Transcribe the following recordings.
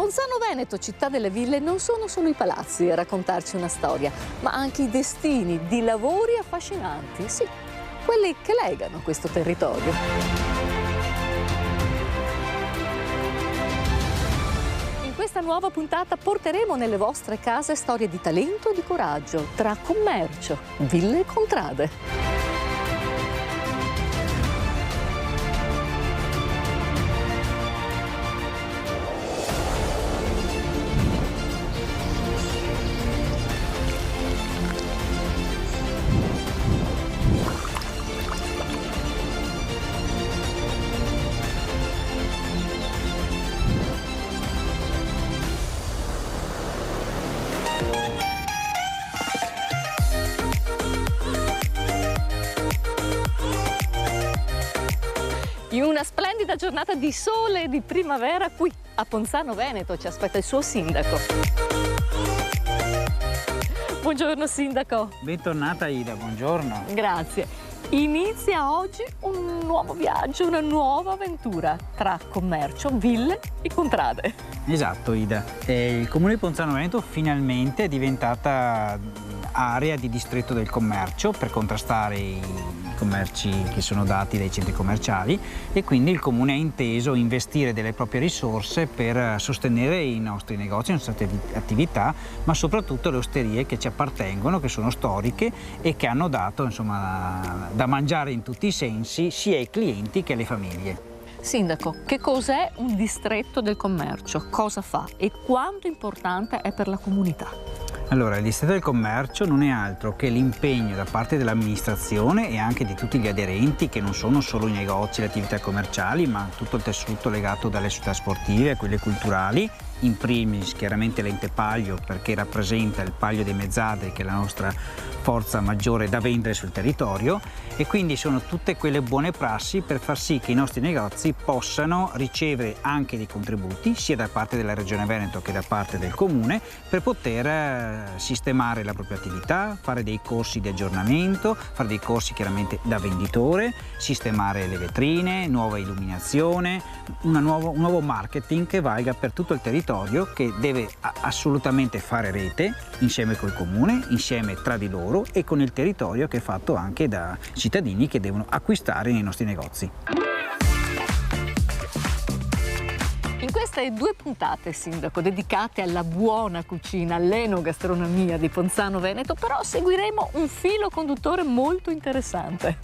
Ponzano Veneto, città delle ville, non sono solo i palazzi a raccontarci una storia, ma anche i destini di lavori affascinanti, sì, quelli che legano questo territorio. In questa nuova puntata porteremo nelle vostre case storie di talento e di coraggio, tra commercio, ville e contrade. In una splendida giornata di sole e di primavera qui a Ponzano Veneto ci aspetta il suo sindaco. Buongiorno sindaco. Bentornata Ida, buongiorno. Grazie. Inizia oggi un nuovo viaggio, una nuova avventura tra commercio, ville e contrade. Esatto Ida, il comune di Ponzano Veneto finalmente è diventata area di distretto del commercio per contrastare i commerci che sono dati dai centri commerciali, e quindi il comune ha inteso investire delle proprie risorse per sostenere i nostri negozi, le nostre attività, ma soprattutto le osterie che ci appartengono, che sono storiche e che hanno dato insomma da mangiare in tutti i sensi sia ai clienti che alle famiglie. Sindaco, che cos'è un distretto del commercio? Cosa fa e quanto importante è per la comunità? Allora, il distretto del commercio non è altro che l'impegno da parte dell'amministrazione e anche di tutti gli aderenti, che non sono solo i negozi e le attività commerciali, ma tutto il tessuto legato dalle società sportive a quelle culturali, in primis chiaramente l'ente Palio, perché rappresenta il Palio dei Mezzadri, che è la nostra forza maggiore da vendere sul territorio, e quindi sono tutte quelle buone prassi per far sì che i nostri negozi possano ricevere anche dei contributi sia da parte della Regione Veneto che da parte del comune per poter sistemare la propria attività, fare dei corsi di aggiornamento, fare dei corsi chiaramente da venditore, sistemare le vetrine, nuova illuminazione, un nuovo marketing che valga per tutto il territorio, che deve assolutamente fare rete insieme col comune, insieme tra di loro e con il territorio, che è fatto anche da cittadini che devono acquistare nei nostri negozi. In queste due puntate, sindaco, dedicate alla buona cucina, all'enogastronomia di Ponzano Veneto, però seguiremo un filo conduttore molto interessante.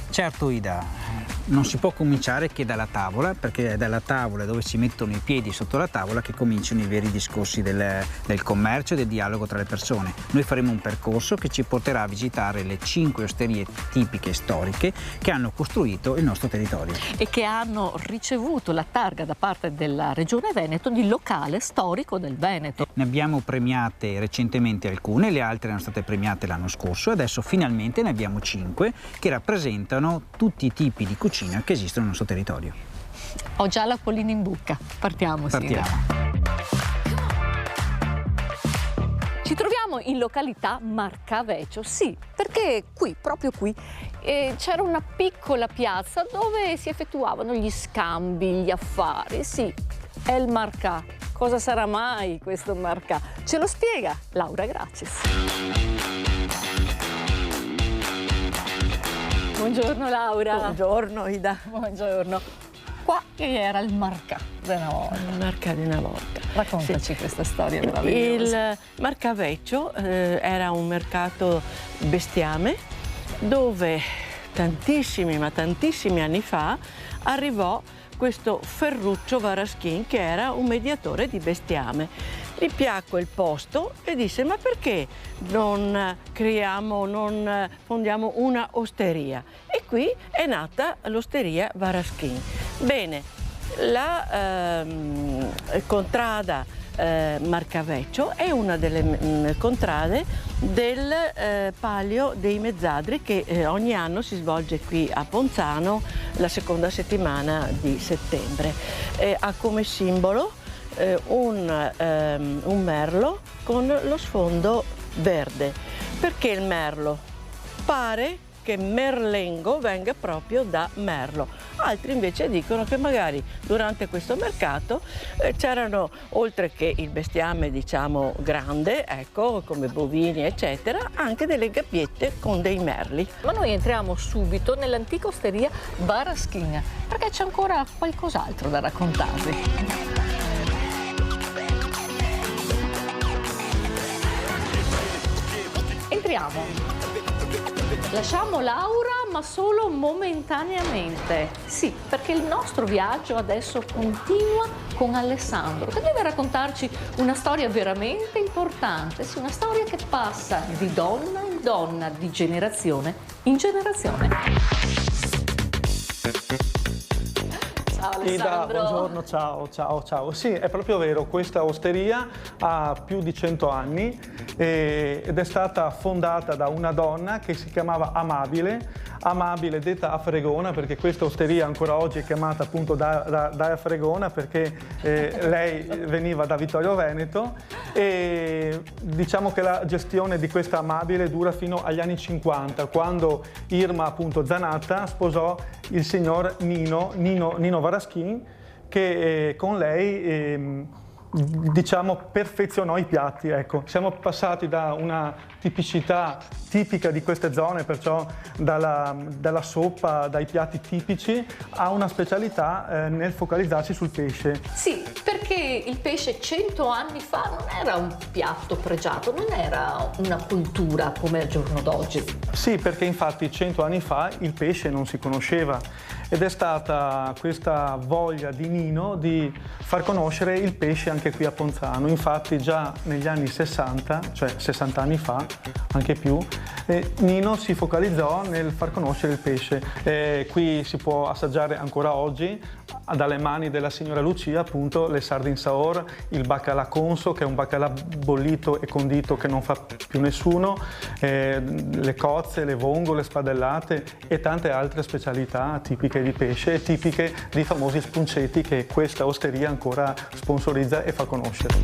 Certo Ida, non si può cominciare che dalla tavola, perché è dalla tavola dove si mettono i piedi sotto la tavola che cominciano i veri discorsi del commercio e del dialogo tra le persone. Noi faremo un percorso che ci porterà a visitare le 5 osterie tipiche e storiche che hanno costruito il nostro territorio e che hanno ricevuto la targa da parte della Regione Veneto di locale storico del Veneto. Ne abbiamo premiate recentemente alcune, le altre erano state premiate l'anno scorso, e adesso finalmente ne abbiamo 5 che rappresentano tutti i tipi di cucina che esistono nel nostro territorio. Ho già la pollina in bocca. Partiamo. Ci troviamo in località Marcavecio, sì, perché qui, proprio qui, c'era una piccola piazza dove si effettuavano gli scambi, gli affari, sì, è il Marcà. Cosa sarà mai questo Marcà? Ce lo spiega Laura Gracis. Buongiorno Laura. Buongiorno Ida. Buongiorno. Qua che era il Marcà di una volta. Il Marcà di una volta. Raccontaci questa storia meravigliosa. Il Marcavecio era un mercato bestiame dove tantissimi anni fa arrivò questo Ferruccio Varaschin, che era un mediatore di bestiame. Gli piacque il posto e disse: ma perché non fondiamo una osteria? E qui è nata l'osteria Varaschin. Bene, la contrada Marcavecio è una delle contrade del Palio dei Mezzadri, che ogni anno si svolge qui a Ponzano la seconda settimana di settembre. Ha come simbolo un merlo con lo sfondo verde. Perché il merlo? Pare che merlengo venga proprio da merlo. Altri invece dicono che magari durante questo mercato c'erano, oltre che il bestiame diciamo grande, ecco, come bovini eccetera, anche delle gabbiette con dei merli. Ma noi entriamo subito nell'antica osteria Varaschin, perché c'è ancora qualcos'altro da raccontarvi. Entriamo. Lasciamo Laura, ma solo momentaneamente. Sì, perché il nostro viaggio adesso continua con Alessandro, che deve raccontarci una storia veramente importante, sì, una storia che passa di donna in donna, di generazione in generazione. Ciao Alessandro. Buongiorno, ciao. Sì, è proprio vero, questa osteria ha più di 100 anni ed è stata fondata da una donna che si chiamava Amabile, detta Afregona, perché questa osteria ancora oggi è chiamata appunto da Afregona perché lei veniva da Vittorio Veneto, e diciamo che la gestione di questa Amabile dura fino agli anni 50, quando Irma appunto Zanatta sposò il signor Nino Varaschin, che con lei diciamo perfezionò i piatti, ecco. Siamo passati da una tipicità tipica di queste zone, perciò dalla soppa, dai piatti tipici, a una specialità nel focalizzarsi sul pesce. Sì, perché il pesce 100 anni fa non era un piatto pregiato, non era una cultura come al giorno d'oggi. Sì, perché infatti 100 anni fa il pesce non si conosceva ed è stata questa voglia di Nino di far conoscere il pesce anche qui a Ponzano. Infatti già negli anni 60, cioè 60 anni fa, anche più, Nino si focalizzò nel far conoscere il pesce. Qui si può assaggiare ancora oggi, dalle mani della signora Lucia, appunto le sardine saor, il baccalà conso, che è un baccalà bollito e condito che non fa più nessuno, le cozze, le vongole spadellate e tante altre specialità tipiche di pesce e tipiche di famosi spuncetti che questa osteria ancora sponsorizza e fa conoscere.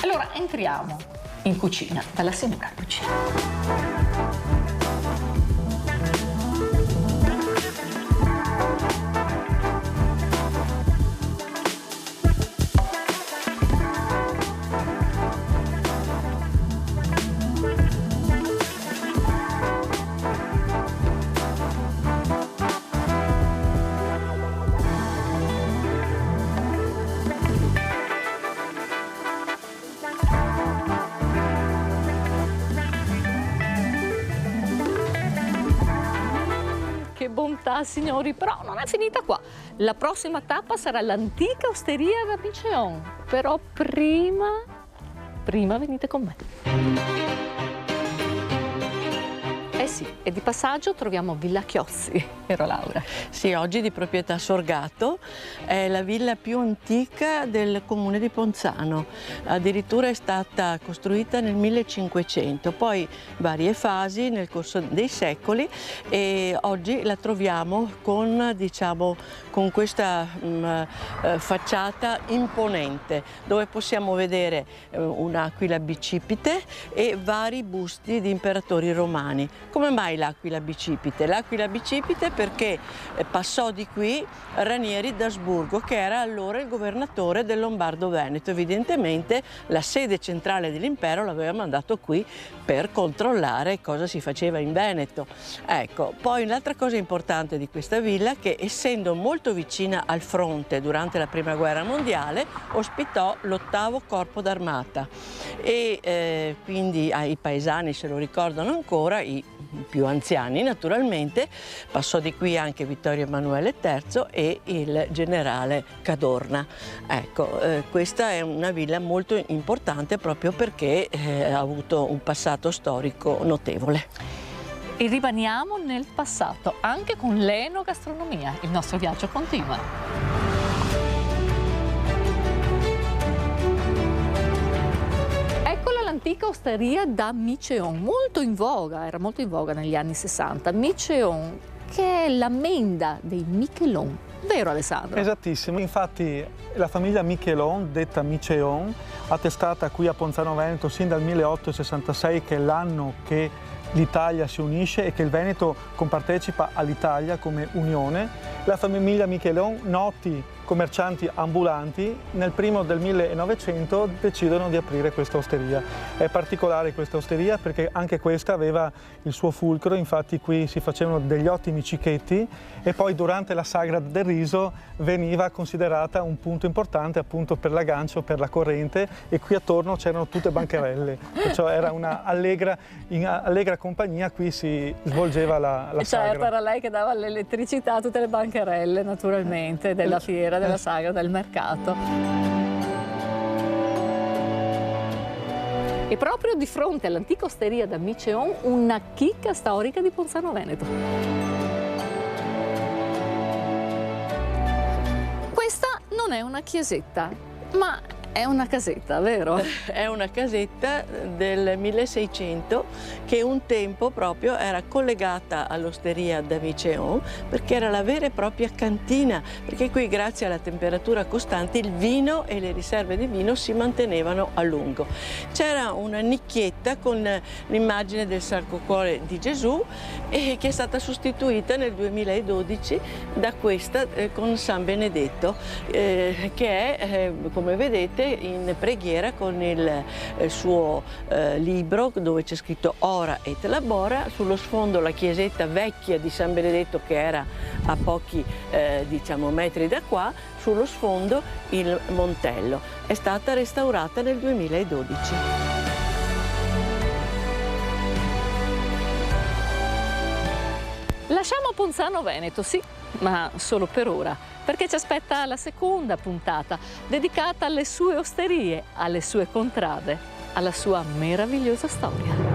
Allora entriamo in cucina dalla signora Lucia. Che bontà, signori, però non è finita qua. La prossima tappa sarà l'antica osteria da Miceon. Però prima venite con me. Eh sì, e di passaggio troviamo Villa Chiozzi, vero Laura? Sì, oggi di proprietà Sorgato, è la villa più antica del comune di Ponzano, addirittura è stata costruita nel 1500, poi varie fasi nel corso dei secoli e oggi la troviamo con, diciamo, con questa facciata imponente dove possiamo vedere un'aquila bicipite e vari busti di imperatori romani. Come mai l'aquila bicipite? L'aquila bicipite perché passò di qui Ranieri d'Asburgo, che era allora il governatore del Lombardo-Veneto. Evidentemente la sede centrale dell'impero l'aveva mandato qui per controllare cosa si faceva in Veneto. Ecco, poi un'altra cosa importante di questa villa è che, essendo molto vicina al fronte durante la Prima Guerra Mondiale, ospitò l'8° Corpo d'Armata e quindi i paesani se lo ricordano ancora, i più anziani naturalmente. Passò di qui anche Vittorio Emanuele III e il generale Cadorna. Ecco, questa è una villa molto importante proprio perché ha avuto un passato storico notevole. E rimaniamo nel passato, anche con l'enogastronomia. Il nostro viaggio continua. L'antica osteria da Miceon, molto in voga, era molto in voga negli anni 60. Miceon, che è la menda dei Michelon, vero Alessandro? Esattissimo, infatti la famiglia Michelon, detta Miceon, attestata qui a Ponzano Veneto sin dal 1866, che è l'anno che l'Italia si unisce e che il Veneto compartecipa all'Italia come unione. La famiglia Michelon, noti commercianti ambulanti, nel primo del 1900 decidono di aprire questa osteria. È particolare questa osteria perché anche questa aveva il suo fulcro, infatti qui si facevano degli ottimi cicchetti e poi durante la sagra del riso veniva considerata un punto importante appunto per l'aggancio, per la corrente, e qui attorno c'erano tutte bancarelle, perciò era una in allegra compagnia qui si svolgeva la sagra. Certo, era lei che dava l'elettricità a tutte le bancarelle naturalmente della fiera, della sagra, del mercato. E proprio di fronte all'antica osteria da Miceon, una chicca storica di Ponzano Veneto. Questa non è una chiesetta, ma è una casetta, vero? È una casetta del 1600 che un tempo proprio era collegata all'osteria da Miceon perché era la vera e propria cantina, perché qui grazie alla temperatura costante il vino e le riserve di vino si mantenevano a lungo. C'era una nicchietta con l'immagine del Sacro-Cuore di Gesù e che è stata sostituita nel 2012 da questa con San Benedetto che è, come vedete, in preghiera con il suo libro dove c'è scritto Ora et Labora, sullo sfondo la chiesetta vecchia di San Benedetto che era a pochi diciamo metri da qua, sullo sfondo il Montello. È stata restaurata nel 2012. Lasciamo Ponzano Veneto, sì, ma solo per ora, perché ci aspetta la seconda puntata dedicata alle sue osterie, alle sue contrade, alla sua meravigliosa storia.